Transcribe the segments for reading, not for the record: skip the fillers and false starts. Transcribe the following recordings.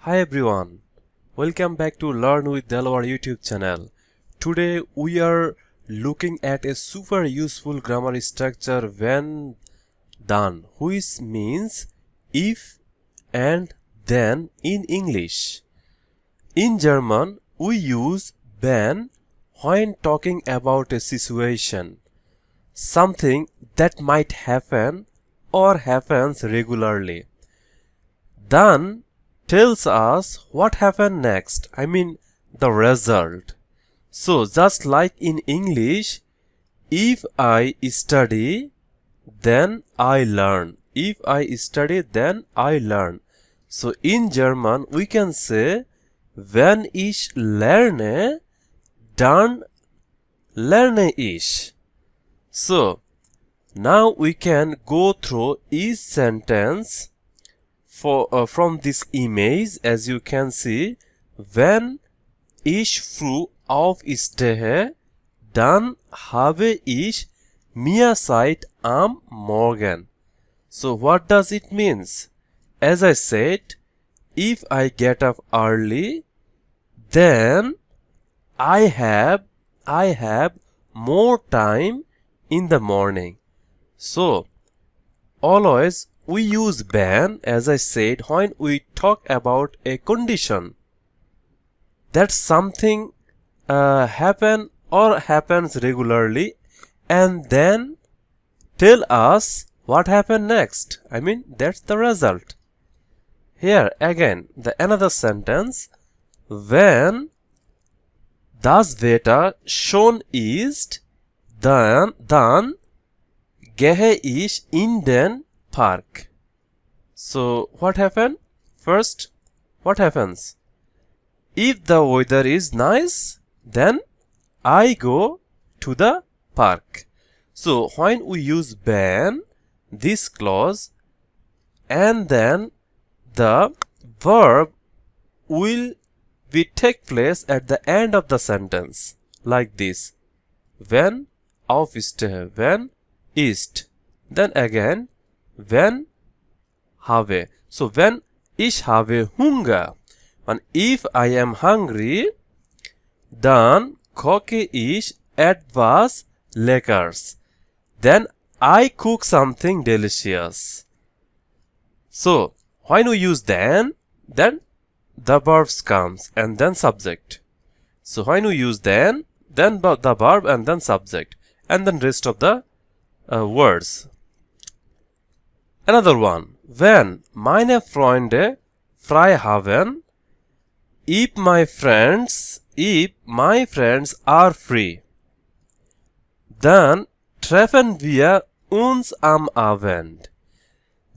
Hi everyone, welcome back to Learn with Delwar YouTube channel. Today we are looking at a super useful grammar structure when done, which means if and then in English. In German, we use wenn when talking about a situation, something that might happen or happens regularly. Dann tells us what happened next, the result. So just like in English, if I study, then I learn. If I study, then I learn. So in German, we can say, wenn ich lerne, dann lerne ich. So now we can go through each sentence from this image. As you can see, wenn ich früh aufstehe, dann habe ich mehr Zeit am Morgen. So what does it means? As I said, if I get up early, then I have more time in the morning. So always we use wenn, as I said, when we talk about a condition that something happen or happens regularly and then tell us what happened next. That's the result. Here again another sentence, wenn das Wetter schön ist, dann gehe ich in den Park. So what happened? First, what happens? If the weather is nice, then I go to the park. So when we use wenn, this clause, and then the verb will take place at the end of the sentence like this: wenn aufstehe, wenn ist, then again wenn habe. So wenn ich habe Hunger, and if I am hungry, dann koche ich etwas Leckeres. Then I cook something delicious. So when we use then the verbs comes and then subject. So when we use then the verb and then subject and then rest of the words. Another one, wenn meine Freunde frei haben, if my friends are free, dann treffen wir uns am Abend.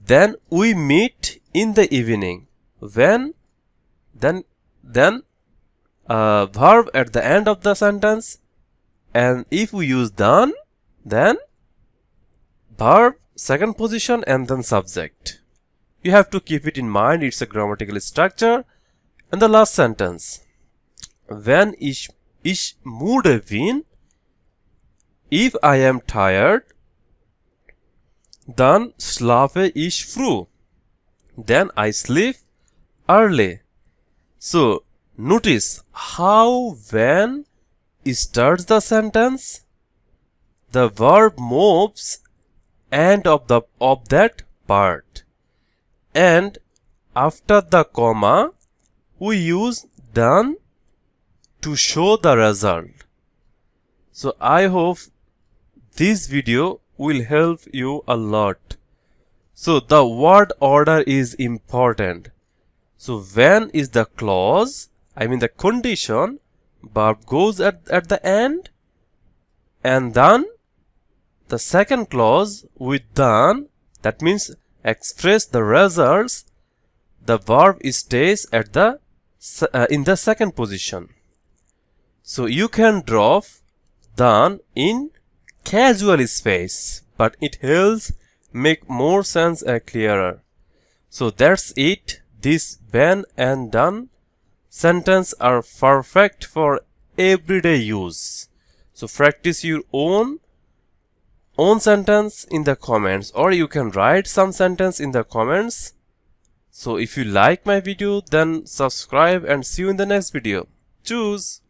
Then we meet in the evening. When then verb at the end of the sentence, and if we use dann, then verb second position and then subject. You have to keep it in mind, it's a grammatical structure. And the last sentence, wenn ich müde bin, if I am tired, dann schlafe ich früh. Then I sleep early. So notice how when starts the sentence, the verb moves end of that part, and after the comma we use dann to show the result. So I hope this video will help you a lot. So the word order is important. So when is the clause, the condition, verb goes at the end, and then the second clause with dann, that means express the results, the verb stays at in the second position. So you can drop dann in casual space, but it helps make more sense and clearer. So that's it. This wenn and dann sentence are perfect for everyday use. So practice your own sentence in the comments, or you can write some sentence in the comments. So if you like my video, then subscribe and see you in the next video. Choose!